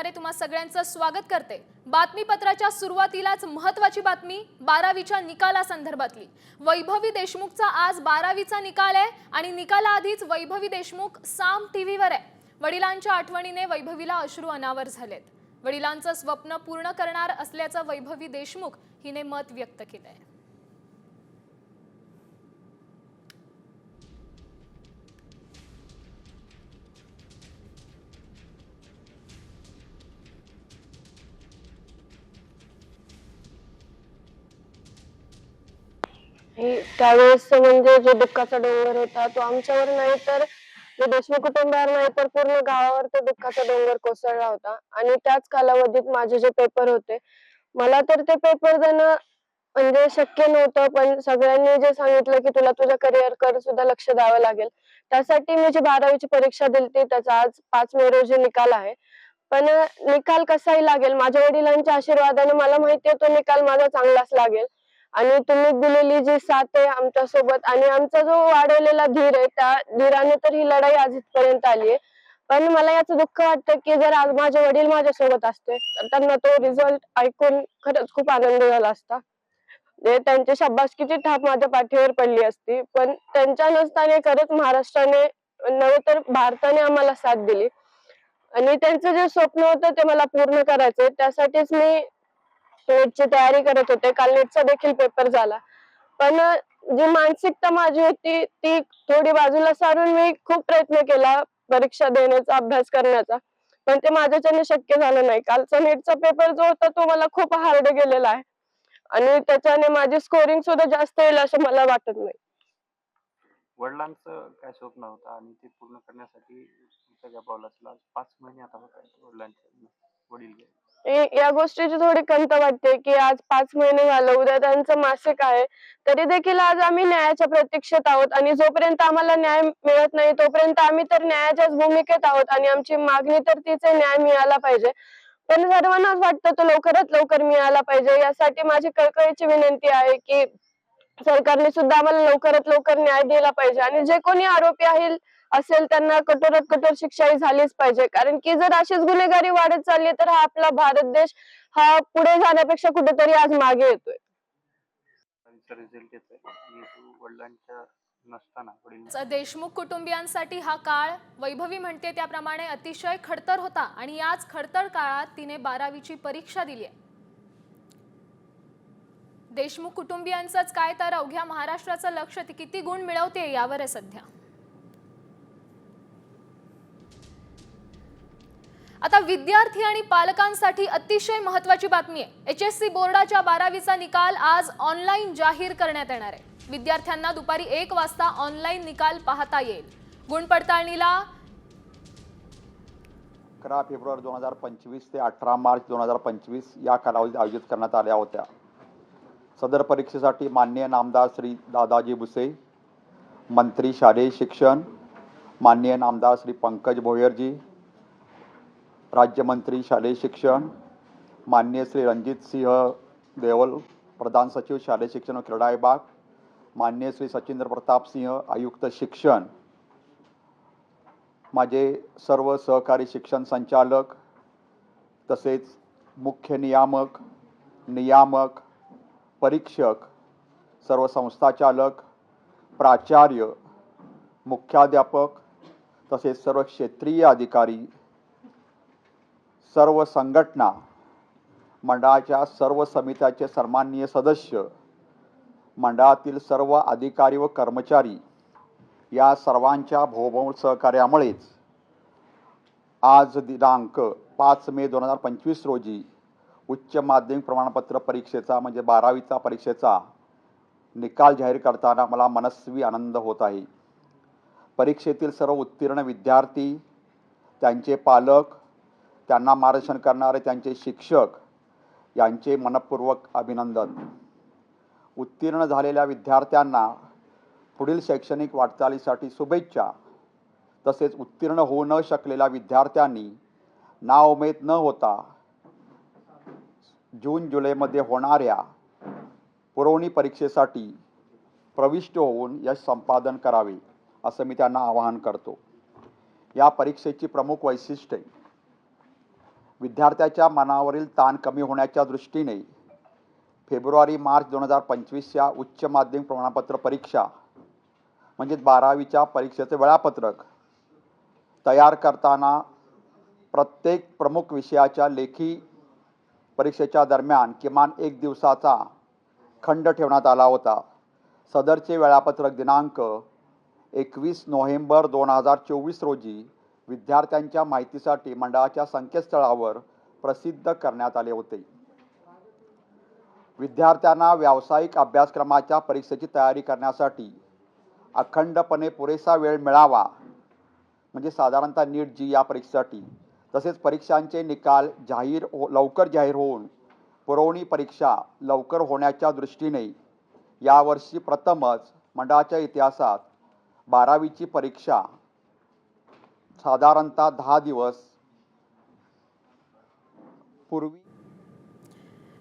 पाहणारे तुम्हा सगळ्यांचं स्वागत करते। बातमीपत्राच्या सुरुवातीलाच महत्त्वाची बातमी 12वीच्या निकालासंदर्भातली। वैभवी देशमुखचा आज 12वीचा निकाल आहे आणि निकालाआधीच वैभवी देशमुख साम टीव्हीवर आहे। वडिलांच्या आठवणीने वैभवीला अश्रू अनावर झालेत। वडिलांचं स्वप्न पूर्ण करणार असल्याचं वैभवी देशमुख हिने मत व्यक्त केलंय। त्यावेळेस म्हणजे जो दुःखाचा डोंगर होता तो आमच्यावर नाही तर जो देशमुख कुटुंबावर नाही तर पूर्ण गावावर तो दुःखाचा डोंगर कोसळला होता। आणि त्याच कालावधीत माझे जे पेपर होते मला तर ते पेपर देणं म्हणजे शक्य नव्हतं, पण सगळ्यांनी जे सांगितलं की तुला तुझ्या करिअर कडे सुद्धा लक्ष द्यावं लागेल, त्यासाठी मी जी 12वीची परीक्षा दिली त्याचा आज 5 मे रोजी निकाल आहे। पण निकाल कसाही लागेल, माझ्या वडिलांच्या आशीर्वादाने मला माहिती आहे तो निकाल माझा चांगलाच लागेल। आणि तुम्ही दिलेली जी साथ आहे आमच्या सोबत आणि आमचा जो वाढवलेला धीर आहे त्या धीराने तर ही लढाई आज इथपर्यंत आली आहे। पण मला याचं दुःख वाटतं की जर आज माझे वडील माझ्या सोबत असते तर त्यांना तो रिझल्ट ऐकून खरंच खूप आनंद झाला असता। त्यांची शाबासकीची थाप माझ्या पाठीवर पडली असती, पण त्यांच्या नसताना खरंच महाराष्ट्राने नव्हे तर भारताने आम्हाला साथ दिली आणि त्यांचं जे स्वप्न होतं ते मला पूर्ण करायचंय। त्यासाठीच मी नेटची तयारी करत होते। काल नेटचा देखील पेपर झाला, पण जी मानसिकता माझी होती ती थोडी बाजूला सारून मी खूप प्रयत्न केला परीक्षा देण्याचा, अभ्यास करण्याचा, पण ते माझ्याच्याने शक्य झालं नाही। कालचा नेटचा पेपर जो होता तो मला खूप हार्ड गेलेला आहे आणि त्याच्याने माझी स्कोरिंग सुद्धा जास्त येईल असं मला वाटत नाही। वडिलांचं काय स्वप्न होतं आणि ते पूर्ण करण्यासाठी तुमच्या त्या पावलाला 5 महिने आता होत आहेत वडिलांचे वडील गेले। या गोष्टीची थोडी खंत वाटते की आज 5 महिने झालं, उद्या त्यांचं मासिक आहे, तरी देखील आज आम्ही न्यायाच्या प्रतीक्षेत आहोत आणि जोपर्यंत आम्हाला न्याय मिळत नाही तोपर्यंत आम्ही तर न्यायाच्याच भूमिकेत आहोत आणि आमची मागणी तर तीच आहे, न्याय मिळाला पाहिजे। पण सर्वांनाच वाटतं तो लवकरात लवकर मिळाला पाहिजे। यासाठी माझी कळकळीची विनंती आहे की सरकारने सुद्धा आम्हाला लवकरात लवकर न्याय दिला पाहिजे आणि जे कोणी आरोपी असेल त्यांना कठोरात कठोर शिक्षाही झालीच पाहिजे, कारण की जर अशीच गुन्हेगारी वाढत चालली तर हा आपला भारत देश हा पुढे जाण्यापेक्षा कुठेतरी आज मागे येतोय। रिझल्ट येतोय आणि वडिलांच्या नसताना देशमुख कुटुंबियांसाठी हा काळ वैभवी म्हणते त्याप्रमाणे अतिशय खडतर होता आणि याच खडतर काळात तिने 12वीची परीक्षा दिली आहे। देशमुख कुटुंबियांचंच काय तर अवघ्या महाराष्ट्राचं लक्ष ती किती गुण मिळवते यावर आहे सध्या। आता विद्यार्थी आणि पालकांसाठी अतिशय महत्त्वाची बातमी आहे। HSC बोर्डाच्या 12वीचा निकाल आज ऑनलाईन जाहीर करण्यात येणार आहे। विद्यार्थ्यांना दुपारी 1 वाजता ऑनलाईन निकाल पाहता येईल। गुण पडताळणीला 11 फेब्रुवारी 2025 ते 18 मार्च 2025 या कालावधीत आयोजित करण्यात आल्या होत्या। सदर परीक्षेसाठी माननीय नामदार श्री दादाजी भुसे, मंत्री शालेय शिक्षण, माननीय नामदार श्री पंकज भोयरजी, राज्यमंत्री शालेय शिक्षण, माननीय श्री रणजित सिंह देवल, प्रधान सचिव शालेय शिक्षण व क्रीडा विभाग, माननीय श्री सचिंद्र प्रताप सिंह, आयुक्त शिक्षण, माझे सर्व सहकारी शिक्षण संचालक तसेच मुख्य नियामक, परीक्षक, सर्व संस्थाचालक, प्राचार्य, मुख्याध्यापक तसेच सर्व क्षेत्रीय अधिकारी, सर्व संघटना मंडळाच्या सर्व समित्याचे सन्माननीय सदस्य, मंडळातील सर्व अधिकारी व कर्मचारी या सर्वांच्या भोवभोव सहकार्यामुळेच आज दिनांक 5 मे 2025 रोजी उच्च माध्यमिक प्रमाणपत्र परीक्षेचा म्हणजे 12वीचा परीक्षेचा निकाल जाहीर करताना मला मनस्वी आनंद होत आहे। परीक्षेतील सर्व उत्तीर्ण विद्यार्थी, त्यांचे पालक, त्यांना मार्गदर्शन करणारे त्यांचे शिक्षक यांचे मनपूर्वक अभिनंदन। उत्तीर्ण झालेल्या विद्यार्थ्यांना पुढील शैक्षणिक वाटचालीसाठी शुभेच्छा। तसेच उत्तीर्ण होऊ न शकलेल्या विद्यार्थ्यांनी नाउमेद न होता जून जुलैमध्ये होणाऱ्या पुरवणी परीक्षेसाठी प्रविष्ट होऊन यश संपादन करावे असं मी त्यांना आवाहन करतो। या परीक्षेची प्रमुख वैशिष्ट्ये विद्यार्थ्याच्या मनावरील ताण कमी होण्याच्या दृष्टीने फेब्रुवारी-मार्च 2025 उच्च माध्यमिक प्रमाणपत्र परीक्षा म्हणजे 12वीच्या परीक्षेचे वेळापत्रक तयार करताना प्रत्येक प्रमुख विषयाच्या लेखी परीक्षेच्या दरम्यान किमान 1 दिवसाचा खंड ठेवण्यात आला होता. सदरचे वेळापत्रक दिनांक 21 नोव्हेंबर 2024 रोजी विद्यार्थ्यांच्या माहितीसाठी मंडळाच्या संकेतस्थळावर प्रसिद्ध करण्यात आले होते. विद्यार्थ्यांना व्यावसायिक अभ्यासक्रमाच्या परीक्षेची तयारी करण्यासाठी अखंडपणे पुरेसा वेळ मिळावा म्हणजे साधारणतः नीट जी या परीक्षेसाठी तसेच परीक्षांचे निकाल लवकर जाहीर होऊन पुरवणी परीक्षा लवकर होण्याच्या दृष्टीने यावर्षी प्रथमच मंडळाच्या इतिहासात 12वीची परीक्षा साधारणतः 10 दिवस पूर्वी.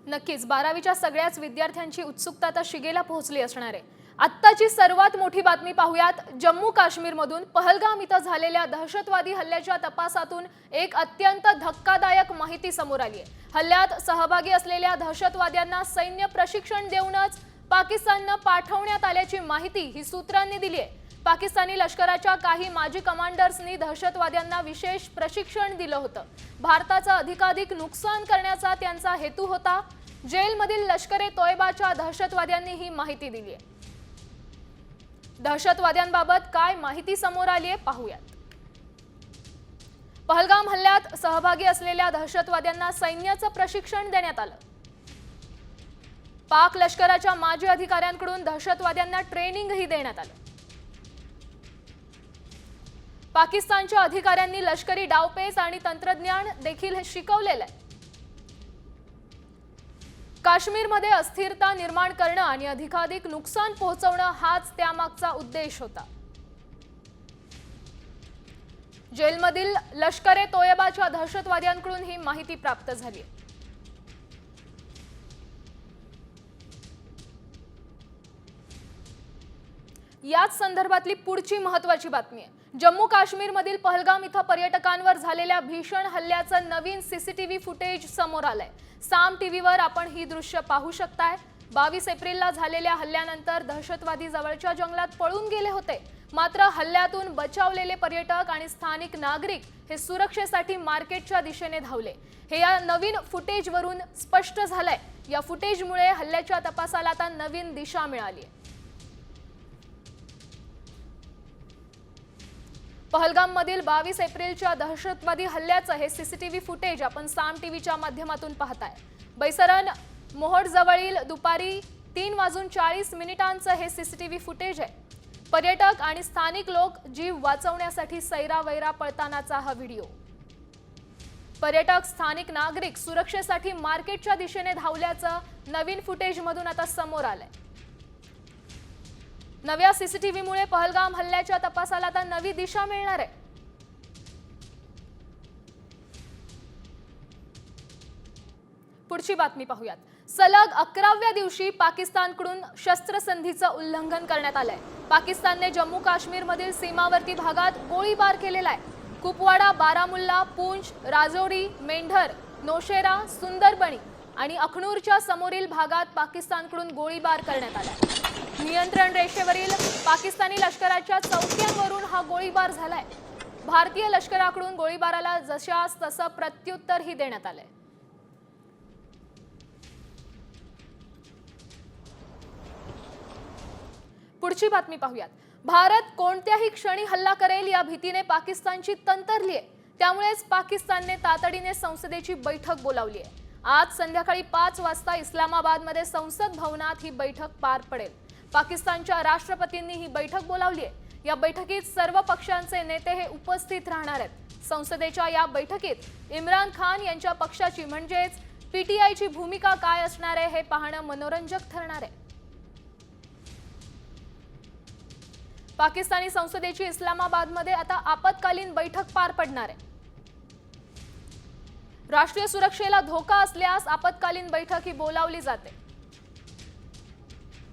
नक्कीच 12वीच्या सगळ्याच विद्यार्थ्यांची उत्सुकता आता शिगेला पोहोचली असणार आहे. आत्ताची सर्वात मोठी बातमी पाहूयात. जम्मू काश्मीरमधून पहलगाम इथं झालेल्या दहशतवादी हल्ल्याच्या तपासातून एक अत्यंत धक्कादायक माहिती समोर आली आहे. हल्ल्यात सहभागी असलेल्या दहशतवाद्यांना सैन्य प्रशिक्षण देऊनच पाकिस्ताननं पाठवण्यात आल्याची माहिती ही सूत्रांनी दिली आहे. पाकिस्तानी लष्कराच्या काही माजी कमांडर्सनी दहशतवाद्यांना विशेष प्रशिक्षण दिलं होतं. भारताचं अधिकाधिक नुकसान करण्याचा त्यांचा हेतू होता. जेलमधील लष्कर-ए-तोयबाच्या दहशतवाद्यांनी ही माहिती दिली आहे. दहशतवाद्यांबाबत काय माहिती समोर आली आहे पाहूयात. पहलगाम हल्ल्यात सहभागी असलेल्या दहशतवाद्यांना सैन्याचं प्रशिक्षण देण्यात आलं. पाक लष्कराच्या माजी अधिकाऱ्यांकडून दहशतवाद्यांना ट्रेनिंगही देण्यात आलं. पाकिस्तानच्या अधिकाऱ्यांनी लष्करी डावपेच आणि तंत्रज्ञान देखील शिकवलेलं आहे. काश्मीरमध्ये अस्थिरता निर्माण करणं आणि अधिकाधिक नुकसान पोहोचवणं हाच त्यामागचा उद्देश होता. जेलमधील लष्कर-ए-तोयबाच्या दहशतवाद्यांकडून ही माहिती प्राप्त झाली. याच संदर्भातली पुढची महत्त्वाची बातमी आहे. जम्मू काश्मीरमधील पहलगाम इथं पर्यटकांवर झालेल्या भीषण हल्ल्याचं नवीन सीसीटीव्ही फुटेज समोर आलंय. साम टीव्हीवर आपण ही दृश्य पाहू शकताय. 22 एप्रिलला झालेल्या हल्ल्यानंतर दहशतवादी जवळच्या जंगलात पळून गेले होते. मात्र हल्ल्यातून बचावलेले पर्यटक आणि स्थानिक नागरिक हे सुरक्षेसाठी मार्केटच्या दिशेने धावले. हे या नवीन फुटेजवरून स्पष्ट झालंय. या फुटेजमुळे हल्ल्याच्या तपासाला आता नवीन दिशा मिळाली आहे. पहलगाम मधील 22 एप्रिलच्या दहशतवादी हल्ल्याचं हे सीसीटीव्ही फुटेज आपण साम टीव्हीच्या माध्यमातून पाहताय. बैसरन मोहोड जवळील दुपारी 3:40 हे सीसीटीव्ही फुटेज आहे. पर्यटक आणि स्थानिक लोक जीव वाचवण्यासाठी सैरावैरा पळतानाचा हा व्हिडिओ. पर्यटक स्थानिक नागरिक सुरक्षेसाठी मार्केटच्या दिशेने धावल्याचं नवीन फुटेजमधून आता समोर आलंय. नव्या सीसीटीव्हीमुळे पहलगाम हल्ल्याच्या तपासाला आता नवी दिशा मिळणार आहे. पुढची बातमी पाहूयात. सलग 11व्या दिवशी पाकिस्तानकडून शस्त्रसंधीचं उल्लंघन करण्यात आलंय. पाकिस्तानने जम्मू काश्मीरमधील सीमावर्ती भागात गोळीबार केलेला आहे. कुपवाडा, बारामुल्ला, पूंछ, राजौरी, मेंढर, नौशेरा, सुंदरबनी आणि अखनूरच्या समोरील भागात पाकिस्तानकडून गोळीबार करण्यात आला. नियंत्रण रेषेवरील पाकिस्तानी लष्कराच्या चौक्यांवरून हा गोळीबार झालाय. भारतीय लष्कराकडून गोळीबाराला जशास तसं प्रत्युत्तरही देण्यात आलंय. पुढची बातमी पाहूयात. भारत कोणत्याही क्षणी हल्ला करेल या भीतीने पाकिस्तानची तंत्रली आहे. त्यामुळेच पाकिस्तानने तातडीने संसदेची बैठक बोलावली आहे. आज संध्याकाळी 5 वाजता इस्लामाबादमध्ये संसद भवनात ही बैठक पार पडेल. पाकिस्तानच्या राष्ट्रपतींनी ही बैठक बोलावली आहे. या बैठकीत सर्व पक्षांचे नेते हे उपस्थित राहणार आहेत. संसदेच्या या बैठकीत इम्रान खान यांच्या पक्षाची म्हणजेच पीटीआयची भूमिका काय असणार आहे हे पाहणं मनोरंजक ठरणार आहे. पाकिस्तानी संसदेची इस्लामाबादमध्ये आता आपत्कालीन बैठक पार पडणार आहे. राष्ट्रीय सुरक्षेला धोका असल्यास आपत्कालीन बैठक ही बोलावली जाते.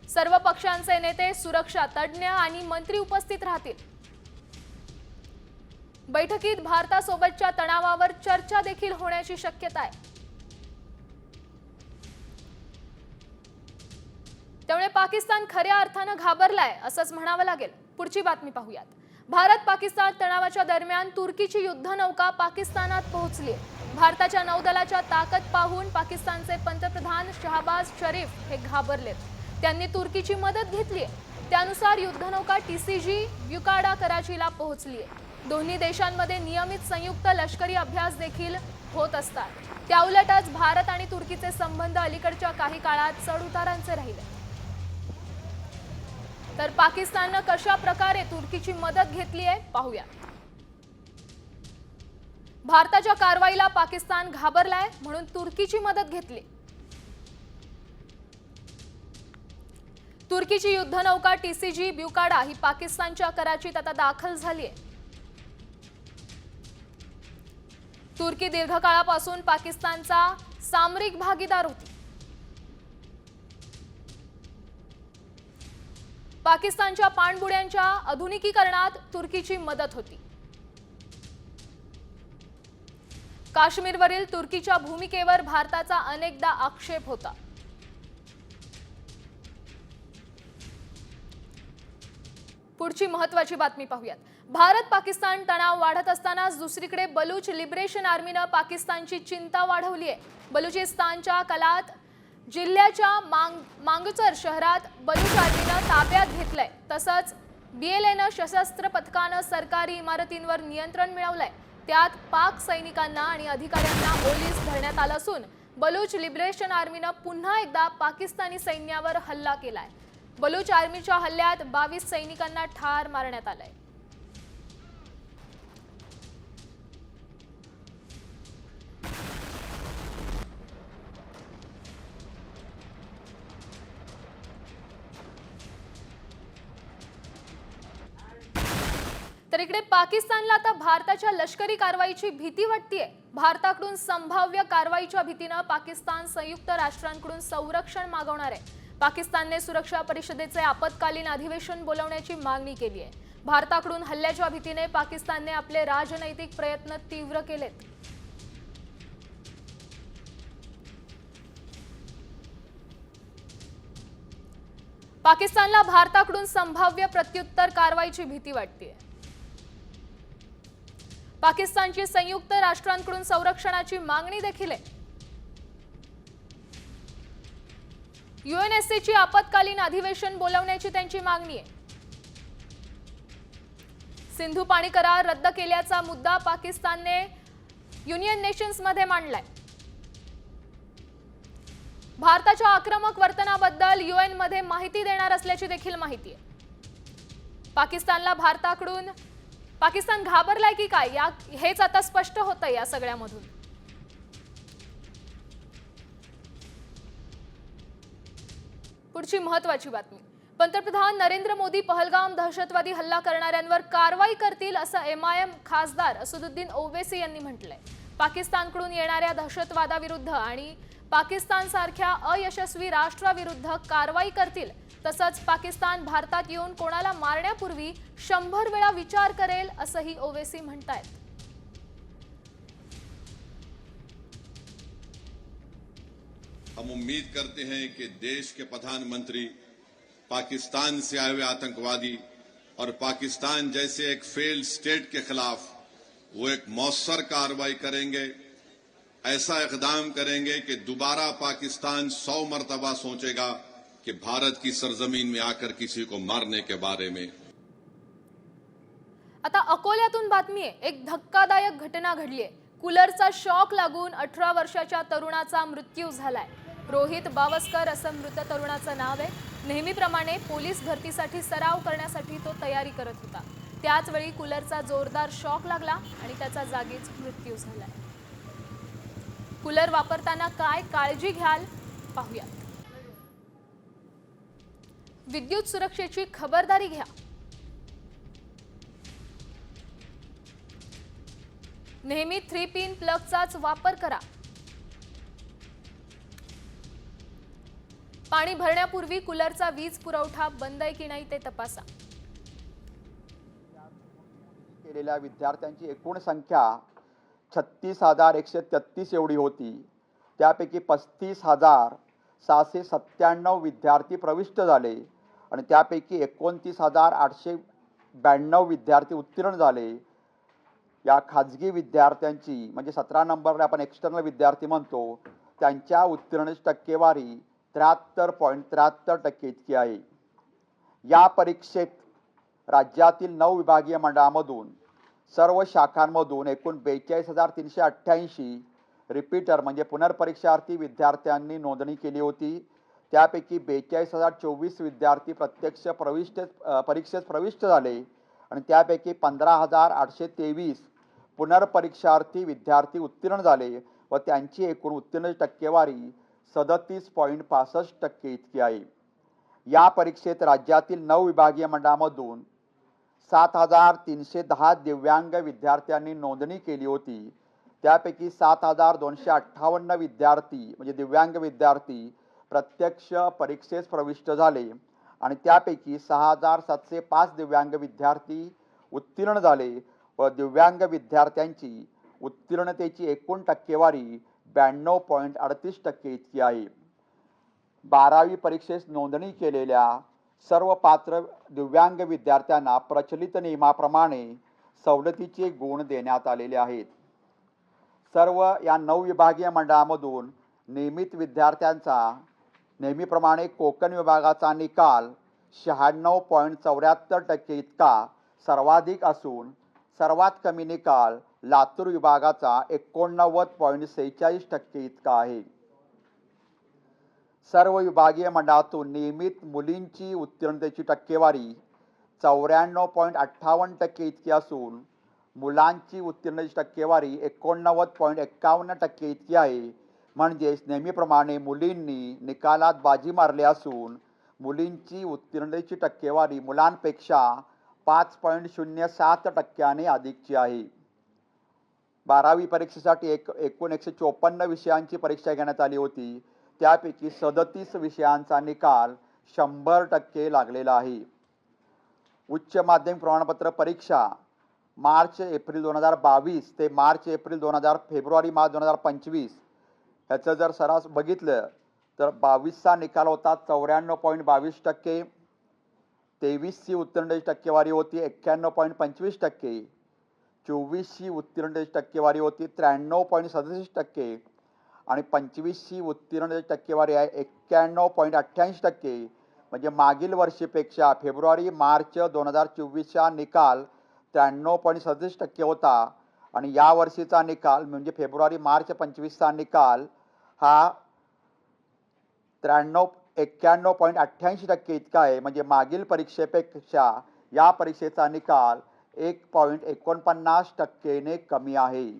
सर्व पक्षांचे नेते, सुरक्षा तज्ञ आणि मंत्री उपस्थित राहतील. बैठकीत भारतासोबतच्या तणावावर चर्चा देखील होण्याची शक्यता आहे. त्यामुळे पाकिस्तान खऱ्या अर्थानं घाबरलाय असंच म्हणावं लागेल. पुढची बातमी पाहूयात. भारत पाकिस्तान तणावाच्या दरम्यान तुर्कीची युद्धनौका पाकिस्तानात पोहोचली. भारताच्या नौदलाच्या ताकद पाहून पाकिस्तानचे पंतप्रधान शहबाज शरीफ हे घाबरलेत. त्यांनी तुर्कीची मदत घेतली. त्यानुसार युद्धनौका TCG ब्युकाडा कराचीला पोहोचली. दोन्ही देशांमध्ये नियमित संयुक्त लष्करी अभ्यास देखील होत असतात. त्याउलटच भारत आणि तुर्कीचे संबंध अलीकडच्या काही काळात चढउतारांचे राहिले. तर पाकिस्ताननं कशा प्रकारे तुर्कीची मदत घेतली आहे पाहूया. भारताच्या कारवाईला पाकिस्तान घाबरलाय म्हणून तुर्कीची मदत घेतली. तुर्कीची युद्धनौका TCG ब्युकाडा ही पाकिस्तानच्या कराचीत आता दाखल झाली आहे. तुर्की दीर्घकाळापासून पाकिस्तानचा सामरिक भागीदार होती. पाकिस्तानच्या पाणबुड्यांच्या आधुनिकीकरणात तुर्कीची मदत होती. काश्मीरवरील तुर्कीच्या भूमिकेवर भारताचा अनेकदा आक्षेप होता. पुढची महत्त्वाची बातमी पाहूयात. भारत पाकिस्तान तणाव वाढत असतानाच दुसरीकडे बलूच लिबरेशन आर्मीनं पाकिस्तानची चिंता वाढवली आहे. बलुचिस्तानच्या कलात जिल्ह्याच्या मांगचर शहरात बलूच आर्मीनं ताब्यात घेतलंय. तसंच BLAनं सशस्त्र पथकानं सरकारी इमारतींवर नियंत्रण मिळवलंय. त्यात पाक सैनिकांना आणि अधिकाऱ्यांना ओलीस धरण्यात आलं असून बलूच लिबरेशन आर्मीनं पुन्हा एकदा पाकिस्तानी सैन्यावर हल्ला केलाय. बलूच आर्मीच्या हल्ल्यात 22 सैनिकांना ठार मारण्यात आलंय. तर इकडे पाकिस्तानला आता भारताच्या लष्करी कारवाईची भीती वाटतेय. भारताकडून संभाव्य कारवाईच्या भीतीनं पाकिस्तान संयुक्त राष्ट्रांकडून संरक्षण मागवणार आहे. पाकिस्तानने सुरक्षा परिषदेचे आपत्कालीन अधिवेशन बोलावण्याची मागणी केली आहे. भारताकडून हल्ल्याच्या भीतीने पाकिस्तानने आपले राजनैतिक प्रयत्न तीव्र केलेत. पाकिस्तानला भारताकडून संभाव्य प्रत्युत्तर कारवाईची भीती वाटतेय. पाकिस्तानची संयुक्त राष्ट्रांकडून संरक्षणाची मागणी देखील आहे. UNSCची आपत्कालीन अधिवेशन बोलावण्याची त्यांची मागणी आहे. सिंधू पाणी करार रद्द केल्याचा मुद्दा पाकिस्तानने युनियन नेशन्समध्ये मांडलाय. भारताच्या आक्रमक वर्तनाबद्दल UN मध्ये माहिती देणार असल्याची देखील माहिती आहे. पाकिस्तानला भारताकडून पाकिस्तान घाबरलाय की काय हेच आता स्पष्ट होतंय या सगळ्यामधून. पुढची महत्त्वाची बातमी. पंतप्रधान नरेंद्र मोदी पहलगाम दहशतवादी हल्ला करणाऱ्यांवर कारवाई करतील असं MIM खासदार असदुद्दीन ओवैसी यांनी म्हटलंय. पाकिस्तानकडून येणाऱ्या दहशतवादाविरुद्ध आणि पाकिस्तानसारख्या अयशस्वी राष्ट्राविरुद्ध कारवाई करतील. तसंच पाकिस्तान भारतात येऊन कोणाला मारण्यापूर्वी 100 वेळा विचार करेल असंही ओवैसी म्हणतायत. हम उम्मीद करते हैं कि देश के प्रधानमंत्री पाकिस्तान से आए हुए आतंकवादी और पाकिस्तान जैसे एक फेल्ड स्टेट के खिलाफ वो एक मौसर कार्रवाई करेंगे, ऐसा इकदाम करेंगे कि दोबारा पाकिस्तान 100 मरतबा सोचेगा कि भारत की सरजमीन में आकर किसी को मारने के बारे में. आता अकोल्यातून बातमी आहे. एक धक्कादायक घटना घडली आहे. कूलरचा शॉक लागून 18 वर्षाच्या तरुणाचा मृत्यू झालाय. रोहित बावस्कर असं मृत तरुणाचं नाव आहे. नेहमीप्रमाणे पोलीस भरतीसाठी सराव करण्यासाठी तो तयारी करत होता. त्याच वेळी कूलरचा जोरदार शॉक लागला आणि त्याचा जागीच मृत्यू झालाय. कूलर वापरताना काय काळजी घ्याल पाहूया. विद्युत सुरक्षेची खबरदारी घ्या. नेहमी 3 पिन प्लगचाच वापर करा. पाणी भरण्यापूर्वी कूलरचा वीज पुरवठा बंद आहे की नाही ते तपासा. केलेल्या विद्यार्थ्यांची एकूण संख्या 36,133 एवढी होती. त्यापैकी 35,697 विद्यार्थी प्रविष्ट झाले आणि त्यापैकी 29,892 विद्यार्थी उत्तीर्ण झाले. या खाजगी विद्यार्थ्यांची म्हणजे 17 नंबरला आपण एक्सटर्नल विद्यार्थी म्हणतो, त्यांच्या उत्तीर्ण टक्केवारी 73.73% इतकी आहे. या परीक्षेत राज्यातील 9 विभागीय मंडळामधून सर्व शाखांमधून एकूण 42,388 रिपीटर म्हणजे पुनर्परीक्षार्थी विद्यार्थ्यांनी नोंदणी केली होती. त्यापैकी 42,024 विद्यार्थी प्रत्यक्ष परीक्षेत प्रविष्ट झाले आणि त्यापैकी 15,823 पुनर्परीक्षार्थी विद्यार्थी उत्तीर्ण झाले व त्यांची एकूण उत्तीर्ण टक्केवारी 37.65% इतकी आहे. या परीक्षेत राज्यातील 9 विभागीय मंडळामधून 7,310 दिव्यांग विद्यार्थ्यांनी नोंदणी केली होती. त्यापैकी 7,258 विद्यार्थी म्हणजे दिव्यांग विद्यार्थी प्रत्यक्ष परीक्षेस प्रविष्ट झाले आणि त्यापैकी 6,705 दिव्यांग विद्यार्थी उत्तीर्ण झाले व दिव्यांग विद्यार्थ्यांची उत्तीर्णतेची एकूण टक्केवारी 92.38% इतकी आहे. 12वी परीक्षेस नोंदणी केलेल्या सर्व पात्र दिव्यांग विद्यार्थ्यांना प्रचलित नियमाप्रमाणे सवलतीचे गुण देण्यात आलेले आहेत. सर्व या 9 विभागीय मंडळामधून नियमित विद्यार्थ्यांचा नेहमीप्रमाणे कोकण विभागाचा निकाल 96.74% इतका सर्वाधिक असून सर्वात कमी निकाल लातूर विभागाचा 89.46% इतका आहे. सर्व विभागीय मंडळातून नियमित मुलींची उत्तीर्णतेची टक्केवारी 94.58% इतकी असून मुलांची उत्तीर्णतेची टक्केवारी 89.51% इतकी आहे. म्हणजेच नेहमीप्रमाणे मुलींनी निकालात बाजी मारली असून मुलींची उत्तीर्णतेची टक्केवारी मुलांपेक्षा 5.07% अधिकची आहे. 12वी परीक्षेसाठी एकूण 154 विषयांची परीक्षा घेण्यात आली होती. त्यापैकी 37 विषयांचा निकाल 100% लागलेला आहे. उच्च माध्यमिक प्रमाणपत्र परीक्षा मार्च-एप्रिल 2022 ते मार्च-एप्रिल फेब्रुवारी-मार्च 2025 ह्याचं जर सरास बघितलं तर 22चा निकाल होता 94.22%. 23ची उत्तीर्णतेची टक्केवारी होती 91.25%. 24ची उत्तीर्णतेची टक्केवारी होती 93.67% आणि 25ची उत्तीर्णतेची टक्केवारी आहे 91.88%. म्हणजे मागील वर्षीपेक्षा फेब्रुवारी-मार्च 2024चा निकाल 93.37% होता आणि या वर्षीचा निकाल म्हणजे फेब्रुवारी-मार्च 25चा निकाल हा 91.88% इतका आहे. म्हणजे मागील परीक्षेपेक्षा या परीक्षेचा निकाल 1.49% कमी आहे.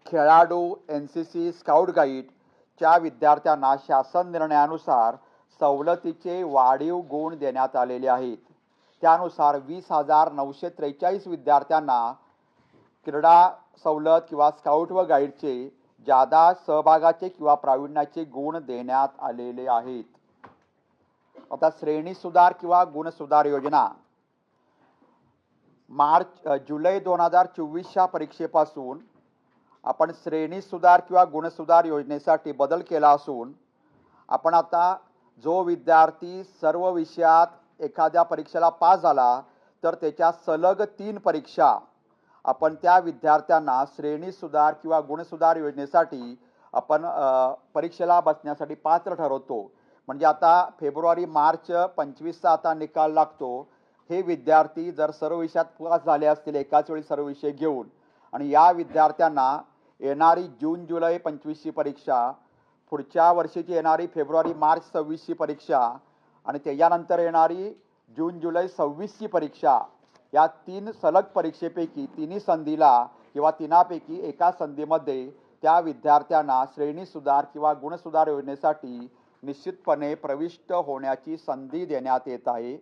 खेळाडू, NCC, स्काउट गाईडच्या विद्यार्थ्यांना शासन निर्णयानुसार सवलतीचे वाढीव गुण देण्यात आलेले आहेत. त्यानुसार 20,943 विद्यार्थ्यांना क्रीडा सवलत किंवा स्काउट व गाईडचे जादा सहभागाचे किंवा प्रावीण्याचे गुण देण्यात आलेले आहेत. आता श्रेणी सुधार किंवा गुण सुधार योजना जुलै 2024च्या परीक्षेपासून आपण श्रेणी सुधार किंवा गुण सुधार योजनेसाठी बदल केला असून आपण आता जो विद्यार्थी सर्व विषयात एखाद्या परीक्षेला पास झाला तर त्याच्या सलग 3 परीक्षा आपण त्या विद्यार्थ्यांना श्रेणी सुधार किंवा गुण सुधार योजनेसाठी आपण परीक्षेला बसण्यासाठी पात्र ठरवतो. म्हणजे आता फेब्रुवारी-मार्च 25चा आता निकाल लागतो. हे विद्यार्थी जर सर्व विषयात पास झाले असतील एकाच वेळी सर्व विषय घेऊन आणि या विद्यार्थ्यांना येणारी जून-जुलै 25ची परीक्षा, पुढच्या वर्षीची येणारी फेब्रुवारी-मार्च 26ची परीक्षा आणि त्याच्यानंतर येणारी जून-जुलै 26ची परीक्षा, या 3 सलग परीक्षेपैकी तिन्ही संधीला किंवा तिनापैकी एका संधीमध्ये त्या विद्यार्थ्यांना श्रेणी सुधार किंवा गुण सुधार योजनेसाठी निश्चितपणे प्रविष्ट होण्याची संधी देण्यात येत आहे.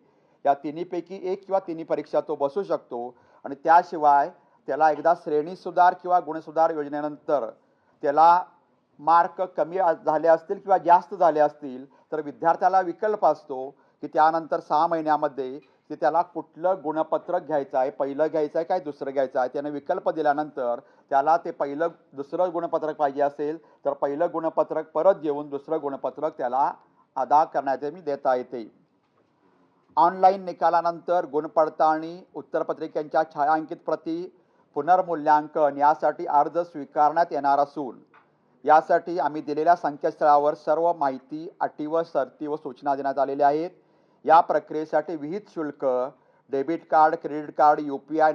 या तिन्हीपैकी एक किंवा तिन्ही परीक्षा तो बसू शकतो आणि त्याशिवाय त्याला एकदा श्रेणी सुधार किंवा गुण सुधार योजनेनंतर त्याला मार्क कमी झाले असतील किंवा जास्त झाले असतील तर विद्यार्थ्याला विकल्प असतो की त्यानंतर 6 महिन्यामध्ये की त्याला कुठलं गुणपत्रक घ्यायचं आहे, पहिलं घ्यायचं आहे काय दुसरं घ्यायचं आहे. त्याने विकल्प दिल्यानंतर त्याला ते दुसरं गुणपत्रक पाहिजे असेल तर पहिलं गुणपत्रक परत घेऊन दुसरं गुणपत्रक त्याला अदा करण्याचे मी देता येते. ऑनलाईन निकालानंतर गुणपडताळणी, उत्तरपत्रिकांच्या छायांकित प्रती, पुनर्मूल्यांकन यासाठी अर्ज स्वीकारण्यात येणार असून यासाठी आम्ही दिलेल्या संकेतस्थळावर सर्व माहिती, अटी व शर्ती व सूचना देण्यात आलेल्या आहेत. या प्रक्रियेसाठी विहित शुल्क debit card, credit card, UPI